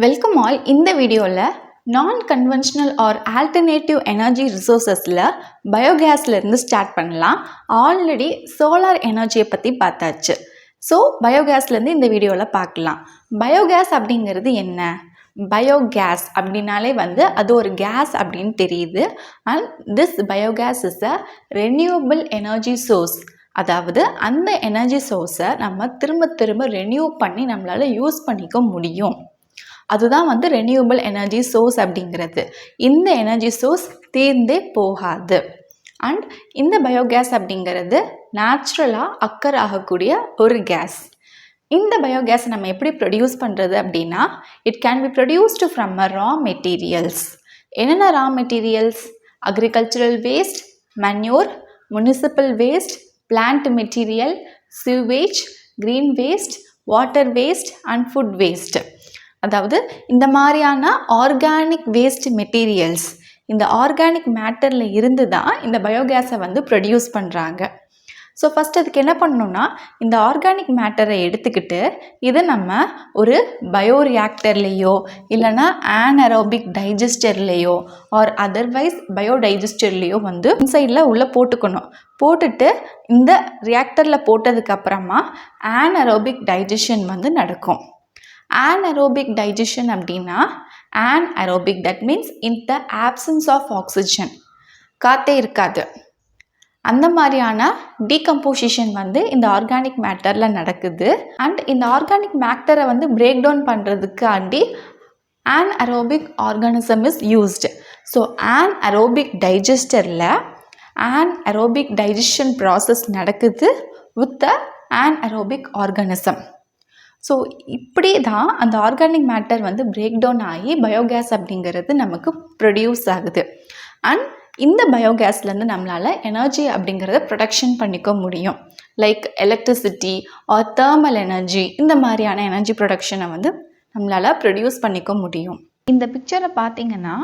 Welcome all. இந்த வீடியோவில் நான் கன்வென்ஷனல் ஆர் ஆல்டர்னேட்டிவ் எனர்ஜி ரிசோர்ஸஸில் பயோகேஸ்லேருந்து ஸ்டார்ட் பண்ணலாம். ஆல்ரெடி சோலார் எனர்ஜியை பற்றி பார்த்தாச்சு. ஸோ பயோகேஸ்லேருந்து இந்த வீடியோவில் பார்க்கலாம். பயோகேஸ் அப்படிங்கிறது என்ன? பயோகேஸ் அப்படின்னாலே அது ஒரு கேஸ் அப்படின்னு தெரியுது. And this biogas is a renewable energy source. அதாவது அந்த எனர்ஜி சோர்ஸை நம்ம திரும்ப திரும்ப ரெனியூ பண்ணி நம்மளால் யூஸ் பண்ணிக்க முடியும். அதுதான் ரெனியூவபிள் எனர்ஜி சோர்ஸ் அப்படிங்கிறது. இந்த எனர்ஜி சோர்ஸ் தீர்ந்தே போகாது. அண்ட் இந்த பயோகேஸ் அப்படிங்கிறது நேச்சுரலாக அக்கர் ஆகக்கூடிய ஒரு கேஸ். இந்த பயோகேஸ் நம்ம எப்படி ப்ரொடியூஸ் பண்ணுறது அப்படின்னா, it can be produced from a raw materials. என்னென்ன raw materials? Agricultural waste, manure, municipal waste, plant material, sewage, green waste, water waste and food waste. அதாவது இந்த மாதிரியான ஆர்கானிக் வேஸ்ட் மெட்டீரியல்ஸ், இந்த ஆர்கானிக் மேட்டரில் இருந்து தான் இந்த பயோகேஸை ப்ரொடியூஸ் பண்ணுறாங்க. ஸோ ஃபஸ்ட் அதுக்கு என்ன பண்ணணும்னா, இந்த ஆர்கானிக் மேட்டரை எடுத்துக்கிட்டு இதை நம்ம ஒரு பயோரியாக்டர்லேயோ இல்லைனா ஆனரோபிக் டைஜஸ்டர்லேயோ ஆர் அதர்வைஸ் பயோடைஜஸ்டர்லேயோ இன்சைடில் உள்ளே போட்டுக்கணும். போட்டுட்டு இந்த ரியாக்டரில் போட்டதுக்கப்புறமா ஆனரோபிக் டைஜஷன் நடக்கும். Anaerobic digestion அப்படின்னா anaerobic, that means in the absence of oxygen, காற்றே இருக்காது. அந்த மாதிரியான டீகம்போசிஷன் இந்த ஆர்கானிக் மேட்டரில் நடக்குது. அண்ட் இந்த ஆர்கானிக் மேட்டரை பிரேக் டவுன் பண்ணுறதுக்காண்டி anaerobic organism is used. So anaerobic digester-ல anaerobic digestion process நடக்குது with the anaerobic organism. So இப்படி தான் அந்த ஆர்கானிக் மேட்டர் பிரேக் டவுன் ஆகி பயோகேஸ் அப்படிங்கிறது நமக்கு ப்ரொடியூஸ் ஆகுது. அண்ட் இந்த பயோகேஸ்லேருந்து நம்மளால் எனர்ஜி அப்படிங்கிறத ப்ரொடக்ஷன் பண்ணிக்க முடியும். Like electricity or thermal energy, இந்த மாதிரியான எனர்ஜி ப்ரொடக்ஷனை நம்மளால் ப்ரொடியூஸ் பண்ணிக்க முடியும். இந்த பிக்சரை பார்த்தீங்கன்னா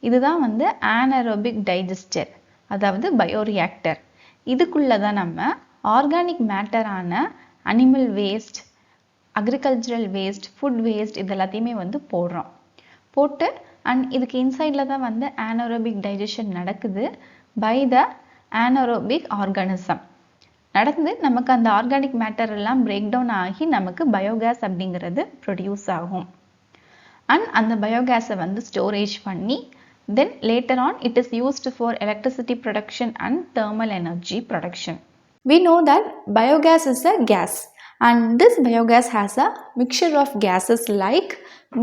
இதுதான் ஆனரோபிக் டைஜஸ்டர், அதாவது பயோரியாக்டர். இதுக்குள்ளே தான் நம்ம ஆர்கானிக் மேட்டரான animal waste, agricultural waste, food waste இது எல்லாத்தையுமே போடுறோம். போட்டு அண்ட் இதுக்கு இன்சைடில் தான் ஆனரோபிக் டைஜஷன் நடக்குது பை த ஆனரோபிக் ஆர்கானிசம். நடந்து நமக்கு அந்த ஆர்கானிக் மேட்டர் எல்லாம் பிரேக் டவுன் ஆகி நமக்கு பயோகேஸ் அப்படிங்கிறது ப்ரொடியூஸ் ஆகும். அண்ட் அந்த பயோகேஸை ஸ்டோரேஜ் பண்ணி then later on it is used for electricity production and thermal energy production. We know that biogas is a gas. And this biogas has a mixture of gases like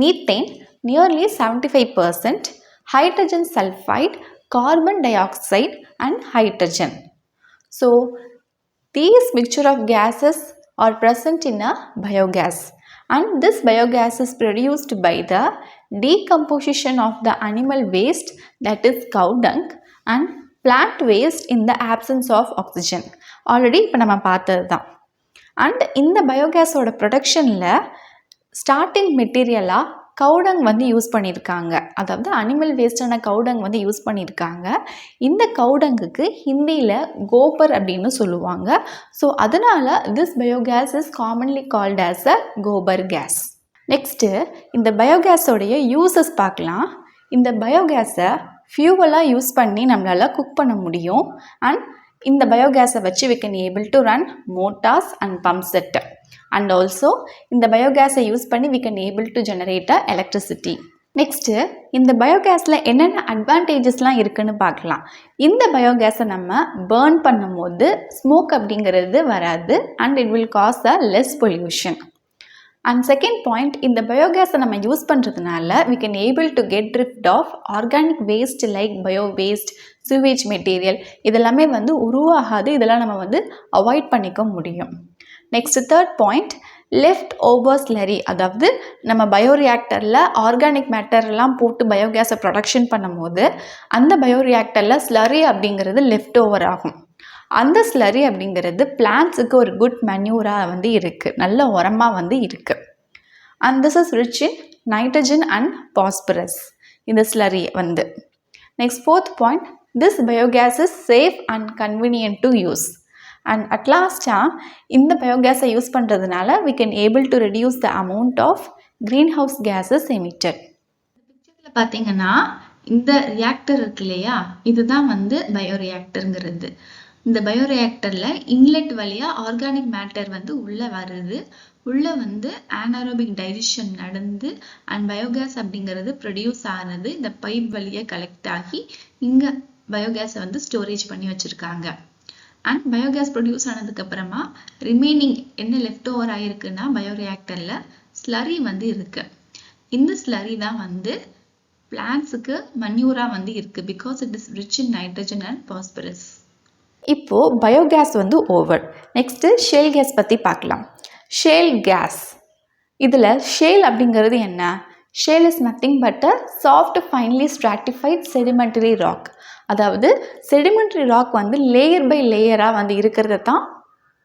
methane nearly 75%, hydrogen sulfide, carbon dioxide and hydrogen. So these mixture of gases are present in a biogas, and this biogas is produced by the decomposition of the animal waste, that is cow dung, and plant waste in the absence of oxygen. Already இப்போ நம்ம பார்த்தது தான். And இந்த பயோகேஸோட ப்ரொடக்ஷனில் starting மெட்டீரியலாக cow dung use பண்ணியிருக்காங்க. அதாவது animal வேஸ்டான cow dung use பண்ணியிருக்காங்க. இந்த கவுடங்குக்கு ஹிந்தியில் கோபர் அப்படின்னு சொல்லுவாங்க. ஸோ அதனால் this biogas is commonly called as a gobar gas. Next இந்த பயோகேஸோடைய யூசஸ் பார்க்கலாம். இந்த பயோகேஸை ஃபியூவலாக யூஸ் பண்ணி நம்மளால் குக் பண்ண முடியும். அண்ட் இந்த பயோகேஸை வச்சு we can able to run motors and pump set. And also இந்த பயோகேஸை யூஸ் பண்ணி we can able to generate electricity. Next இந்த பயோகேஸில் என்னென்ன அட்வான்டேஜஸ்லாம் இருக்குன்னு பார்க்கலாம். இந்த பயோகேஸை நம்ம பேர்ன் பண்ணும்போது ஸ்மோக் அப்படிங்கிறது வராது and it will cause a less pollution. And second point, இந்த பயோகேஸை நம்ம யூஸ் பண்ணுறதுனால we can able to get rid of organic waste like bio waste, sewage material. இதெல்லாமே உருவாகாது. இதெல்லாம் நம்ம அவாய்ட் பண்ணிக்க முடியும். Next third point, left over slurry. அதாவது நம்ம பயோரியாக்டரில் ஆர்கானிக் மேட்டர்லாம் போட்டு பயோகேஸை ப்ரொடக்ஷன் பண்ணும்போது அந்த பயோரியாக்டரில் ஸ்லரி அப்படிங்கிறது லெஃப்ட் ஓவர் ஆகும். அந்த ஸ்லரி அப்படிங்கிறது பிளான்ட்ஸுக்கு ஒரு குட் மன்யூராக இருக்குது, நல்ல உரமாக இருக்குது. And this is rich in nitrogen and phosphorus இந்த slurry next fourth point, this biogas is safe and convenient to use. And at லாஸ்ட்டாக இந்த பயோகேஸை யூஸ் பண்ணுறதுனால we can able to reduce the amount of greenhouse gases emitted. பிக்சர்ல பாத்தீங்கன்னா இந்த reactor இருக்கு இல்லையா, இதுதான் வந்து பயோரியாக்டருங்கிறது. இந்த பயோரியாக்டர்ல இன்லெட் வழியா ஆர்கானிக் மேட்டர் வந்து உள்ள வருது. உள்ள வந்து anaerobic digestion நடந்து அண்ட் பயோகேஸ் அப்படிங்கிறது ப்ரொடியூஸ் ஆனது இந்த பைப் வழியா கலெக்ட் ஆகி இங்க பயோகேஸை வந்து ஸ்டோரேஜ் பண்ணி வச்சிருக்காங்க. அண்ட் பயோகேஸ் ப்ரொடியூஸ் ஆனதுக்கு அப்புறமா ரிமைனிங் என்ன லெஃப்ட் ஓவர் ஆயிருக்குன்னா பயோரியாக்டர்ல ஸ்லரி வந்து இருக்கு. இந்த ஸ்லரி தான் வந்து பிளான்ட்ஸுக்கு மன்யூரா வந்து இருக்கு. Because it is rich in nitrogen and phosphorus. இப்போ பயோகேஸ் வந்து ஓவர். நெக்ஸ்ட்டு ஷேல் கேஸ் பற்றி பார்க்கலாம். ஷேல் கேஸ், இதில் ஷேல் அப்படிங்கிறது என்ன? Shale is nothing but a soft finely stratified sedimentary rock. அதாவது செடிமெண்டரி ராக் வந்து லேயர் பை லேயராக வந்து இருக்கிறது தான்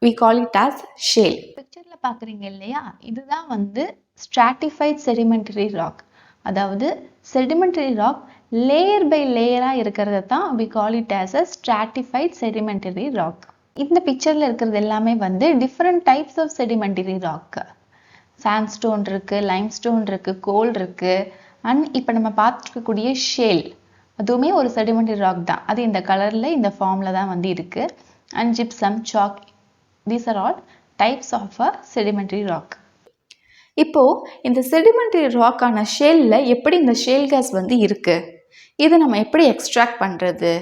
we call it as shale. பிக்சரில் பார்க்குறீங்க இல்லையா, இதுதான் வந்து ஸ்ட்ராட்டிஃபைட் செடிமெண்டரி ராக். அதாவது செடிமெண்டரி ராக் லேயர் பை லேயராக இருக்கிறது தான் we call it as a stratified sedimentary rock. இந்த பிக்சரில் இருக்கிறது எல்லாமே வந்து different types of sedimentary rock. Sandstone இருக்கு, லைம்ஸ்டோன் இருக்கு, கோல் இருக்கு. அண்ட் இப்போ நம்ம பார்த்துருக்கக்கூடிய ஷேல் அதுவுமே ஒரு செடிமெண்டரி ராக் தான். அது இந்த கலரில் இந்த ஃபார்மில் தான் வந்து இருக்கு. And gypsum, chalk, these are all types of a sedimentary rock. இப்போ இந்த செடிமெண்டரி ராக்கான ஷேலில் எப்படி இந்த ஷேல் கேஸ் வந்து இருக்குது, இதை நம்ம எப்படி எக்ஸ்ட்ராக்ட் பண்ணுறது,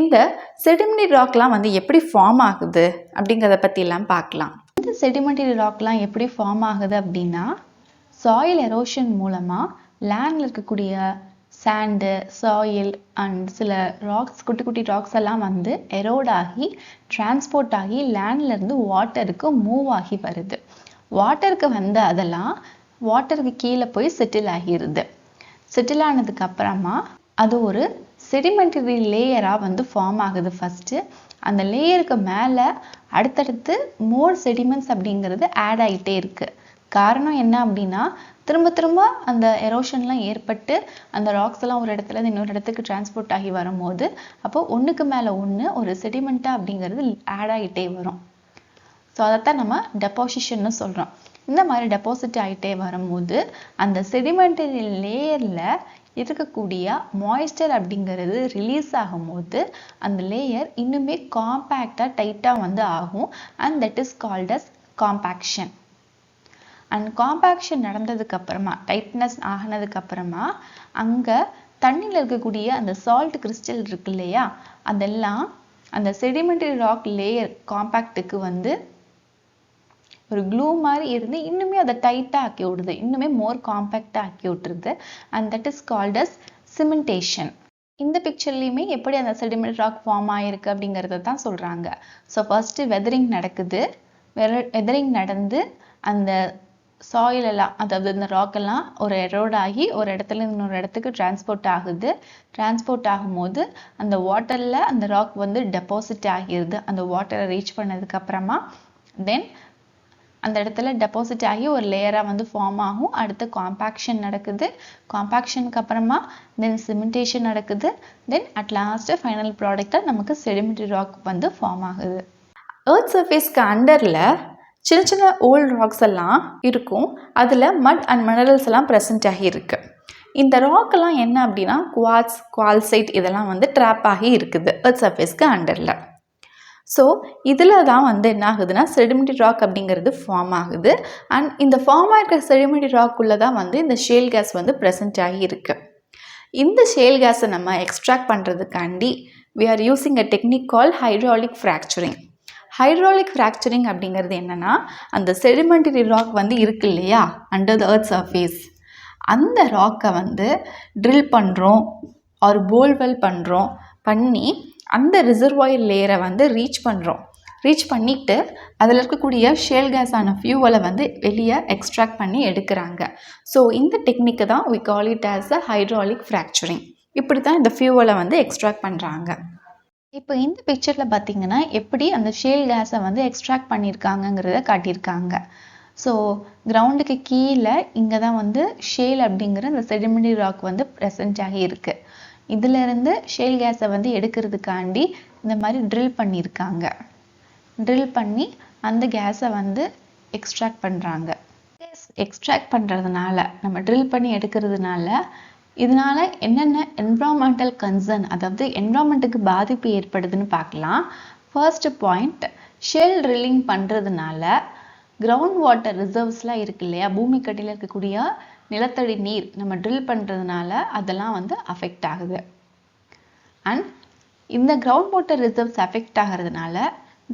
இந்த செடிமெண்டரி ராக்லாம் வந்து எப்படி ஃபார்ம் ஆகுது அப்படிங்கிறத பற்றிலாம் பார்க்கலாம். இந்த செடிமெண்டரி ராக்லாம் எப்படி ஃபார்ம் ஆகுது அப்படின்னா, சாயில் எரோஷன் மூலமாக லேண்டில் இருக்கக்கூடிய சாண்டு, சாயில் அண்ட் சில ராக்ஸ், குட்டி குட்டி ராக்ஸ் எல்லாம் வந்து எரோட் ஆகி டிரான்ஸ்போர்ட் ஆகி லேண்ட்லேருந்து வாட்டருக்கு மூவ் ஆகி வருது. வாட்டருக்கு வந்து அதெல்லாம் வாட்டருக்கு கீழே போய் செட்டில் ஆகிடுது. செட்டில் ஆனதுக்கு அப்புறமா அது ஒரு செடிமெண்டரி லேயராக வந்து ஃபார்ம் ஆகுது ஃபஸ்ட்டு. அந்த லேயருக்கு மேலே அடுத்தடுத்து மோர் செடிமெண்ட்ஸ் அப்படிங்கிறது ஆட் ஆகிட்டே இருக்குது. காரணம் என்ன அப்படின்னா, திரும்ப திரும்ப அந்த எரோஷன்லாம் ஏற்பட்டு அந்த ராக்ஸ் எல்லாம் ஒரு இடத்துல இன்னொரு இடத்துக்கு டிரான்ஸ்போர்ட் ஆகி வரும்போது அப்போ ஒன்றுக்கு மேலே ஒன்று ஒரு செடிமெண்ட்டாக அப்படிங்கிறது ஆட் ஆகிட்டே வரும். ஸோ அதைத்தான் நம்ம டெபாசிஷன்னு சொல்கிறோம். இந்த மாதிரி டெபாசிட் ஆகிட்டே வரும்போது அந்த செடிமெண்டரி லேயரில் இருக்கக்கூடிய மாய்ஸ்டர் அப்படிங்கிறது ரிலீஸ் ஆகும்போது அந்த லேயர் இன்னுமே காம்பேக்டாக டைட்டாக வந்து ஆகும். And that is called as compaction. And compaction நடந்ததுக்கு அப்புறமா, டைட்னஸ் ஆகினதுக்கு அப்புறமா அங்கே தண்ணியில் இருக்கக்கூடிய அந்த சால்ட் கிறிஸ்டல் இருக்கு இல்லையா, அதெல்லாம் அந்த செடிமெண்டரி ராக் லேயர் காம்பேக்டுக்கு வந்து ஒரு க்ளூ மாதிரி இருந்து இன்னுமே அதை டைட்டாக ஆக்கி விடுது, இன்னுமே மோர் காம்பேக்டாக ஆக்கி விட்டுருது. And that is called as cementation. இந்த பிக்சர்லையுமே எப்படி அந்த செடிமெண்டரி ராக் ஃபார்ம் ஆகிருக்கு அப்படிங்கிறத தான் சொல்கிறாங்க. ஸோ ஃபர்ஸ்ட்டு வெதரிங் நடக்குது. வெதரிங் நடந்து அந்த சாயில் எல்லாம், அதாவது இந்த ராக் எல்லாம் ஒரு எரோட் ஆகி ஒரு இடத்துல இன்னொரு இடத்துக்கு டிரான்ஸ்போர்ட் ஆகுது. டிரான்ஸ்போர்ட் ஆகும்போது அந்த வாட்டரில் அந்த ராக் வந்து டெபாசிட் ஆகிடுது. அந்த வாட்டரை ரீச் பண்ணதுக்கு அப்புறமா தென் அந்த இடத்துல டெபாசிட் ஆகி ஒரு லேயராக வந்து ஃபார்ம் ஆகும். அடுத்து காம்பேக்ஷன் நடக்குது. காம்பேக்ஷனுக்கு அப்புறமா தென் சிமெண்டேஷன் நடக்குது. தென் அட் லாஸ்ட் ஃபைனல் ப்ராடக்டாக நமக்கு செடிமெண்டரி ராக் வந்து ஃபார்ம் ஆகுது. எர்த் சர்ஃபேஸ்க்கு அண்டரில் சின்ன சின்ன ஓல்ட் ராக்ஸ் எல்லாம் இருக்கும். அதில் மட் அண்ட் மினரல்ஸ் எல்லாம் ப்ரெசென்ட் ஆகி இருக்கு. இந்த ராக்கெல்லாம் என்ன அப்படின்னா குவார்ட்ஸ், குவால்சைட் இதெல்லாம் வந்து ட்ராப் ஆகி இருக்குது எர்த் சர்ஃபேஸ்க்கு அண்டரில். ஸோ இதில் தான் வந்து என்ன ஆகுதுன்னா செடிமெண்டரி ராக் அப்படிங்கிறது ஃபார்ம் ஆகுது. அண்ட் இந்த ஃபார்ம் ஆகிருக்கிற செடிமெண்டரி ராக்குள்ளே தான் வந்து இந்த ஷேல் கேஸ் வந்து ப்ரெசென்ட் ஆகி இருக்கு. இந்த ஷேல் கேஸை நம்ம எக்ஸ்ட்ராக்ட் பண்ணுறதுக்காண்டி we are using a technique called hydraulic fracturing. Hydraulic fracturing அப்படிங்கிறது என்னென்னா, அந்த செடிமெண்டரி ராக் வந்து இருக்கு இல்லையா அண்டர் த எர்த் சர்ஃபேஸ், அந்த ராக்கை வந்து ட்ரில் பண்ணுறோம் ஒரு போல்வெல் பண்ணுறோம், பண்ணி அந்த ரிசர்வாயர் லேயரை வந்து ரீச் பண்ணுறோம். ரீச் பண்ணிவிட்டு அதில் இருக்கக்கூடிய ஷேல் கேஸான ஃபியூவலை வந்து வெளியே எக்ஸ்ட்ராக்ட் பண்ணி எடுக்கிறாங்க. ஸோ இந்த டெக்னிக்கை தான் we call it as a hydraulic fracturing. இப்படி தான் இந்த ஃபியூவலை வந்து எக்ஸ்ட்ராக்ட் பண்ணுறாங்க. இப்போ இந்த பிக்சரில் பார்த்தீங்கன்னா எப்படி அந்த ஷேல் கேஸை வந்து எக்ஸ்ட்ராக்ட் பண்ணியிருக்காங்கங்கிறத காட்டியிருக்காங்க. ஸோ கிரவுண்டுக்கு கீழே இங்கே தான் வந்து ஷேல் அப்படிங்கிற அந்த செடிமெண்டரி ராக் வந்து ப்ரெசென்ட் ஆகி இருக்குது. இதிலிருந்து ஷேல் கேஸை வந்து எடுக்கிறதுக்காண்டி இந்த மாதிரி ட்ரில் பண்ணியிருக்காங்க. ட்ரில் பண்ணி அந்த கேஸை வந்து எக்ஸ்ட்ராக்ட் பண்ணுறாங்க. எக்ஸ்ட்ராக்ட் பண்ணுறதுனால, நம்ம ட்ரில் பண்ணி எடுக்கிறதுனால, இதனால என்னென்ன என்விரான்மெண்டல் கன்சர்ன், அதாவது என்விரான்மெண்ட்டுக்கு பாதிப்பு ஏற்படுதுன்னு பார்க்கலாம். ஃபர்ஸ்ட் பாயிண்ட், ஷெல் ட்ரில்லிங் பண்ணுறதுனால கிரவுண்ட் வாட்டர் ரிசர்வ்ஸ்லாம் இருக்கு இல்லையா, பூமிக்கடியில் இருக்கக்கூடிய நிலத்தடி நீர் நம்ம ட்ரில் பண்ணுறதுனால அதெல்லாம் வந்து அஃபெக்ட் ஆகுது. அண்ட் இந்த கிரவுண்ட் வாட்டர் ரிசர்வ்ஸ் அஃபெக்ட் ஆகிறதுனால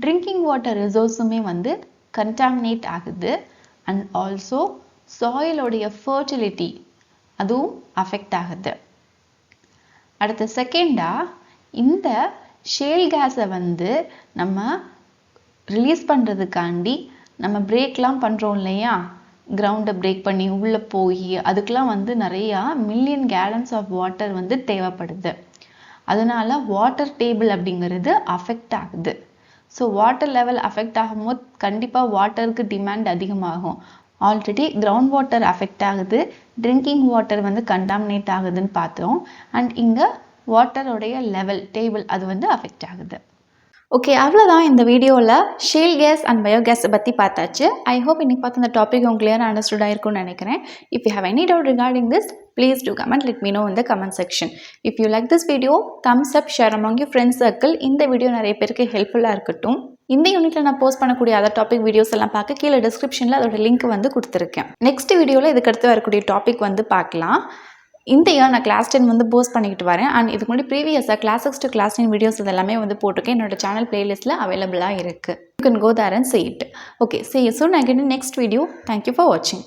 ட்ரிங்கிங் வாட்டர் ரிசர்வ்ஸுமே வந்து கண்டாமினேட் ஆகுது. அண்ட் ஆல்சோ சாயிலோடைய ஃபர்டிலிட்டி அதுவும் அஃபெக்ட் ஆகுது. அடுத்த செகண்டாக, இந்த ஷேல் கேஸை வந்து நம்ம ரிலீஸ் பண்ணுறதுக்காண்டி நம்ம பிரேக்லாம் பண்ணுறோம் இல்லையா, கிரவுண்டை பிரேக் பண்ணி உள்ளே போய் அதுக்கெலாம் வந்து நிறையா மில்லியன் கேலன்ஸ் ஆஃப் வாட்டர் வந்து தேவைப்படுது. அதனால வாட்டர் டேபிள் அப்படிங்கிறது அஃபெக்ட் ஆகுது. ஸோ வாட்டர் லெவல் அஃபெக்ட் ஆகும்போது கண்டிப்பாக வாட்டருக்கு டிமாண்ட் அதிகமாகும். ஆல்ரெடி கிரவுண்ட் வாட்டர் அஃபெக்ட் ஆகுது, ட்ரிங்கிங் வாட்டர் வந்து கண்டாமினேட் ஆகுதுன்னு பார்த்தோம். அண்ட் இங்கே வாட்டரோடைய லெவல் டேபிள் அது வந்து அஃபெக்ட் ஆகுது. ஓகே, அவ்வளோதான் இந்த வீடியோவில் ஷேல் கேஸ் அண்ட் பயோகேஸை பற்றி பார்த்தாச்சு. ஐ ஹோப் இன்னைக்கு பார்த்து இந்த டாபிக் உங்களுக்கு கிளியராக அண்டர்ஸ்டுட் ஆயிருக்கும்னு நினைக்கிறேன். If you have any doubt regarding this, please do comment, let me know in the comment section. If you like this video, thumbs up, share among your friends circle. இந்த video நிறைய பேருக்கு ஹெல்ப்ஃபுல்லாக இருக்கட்டும். இந்த யூனிட்டில் நான் post பண்ணக்கூடிய other topic videos எல்லாம் பார்க்க கீழே டிஸ்கிரிப்ஷனில் அதோட லிங்க் வந்து கொடுத்துருக்கேன். நெக்ஸ்ட் வீடியோவில் இதுக்கடுத்து வரக்கூடிய டாபிக் வந்து பார்க்கலாம். இந்த இயர் நான் கிளாஸ் 10 வந்து போஸ்ட் பண்ணிக்கிட்டு வரேன். அண்ட் இதுக்கு முன்னாடி ப்ரீவியஸாக கிளாஸ் 6 to class 9 வீடியோஸ் இதெல்லாமே வந்து போட்டிருக்கேன். என்னோட சேனல் பிளேலிஸ்ட்டில் அவைலபிளாக இருக்குது. You can go there and see it. Okay, see you soon again in next video. Thank you for watching.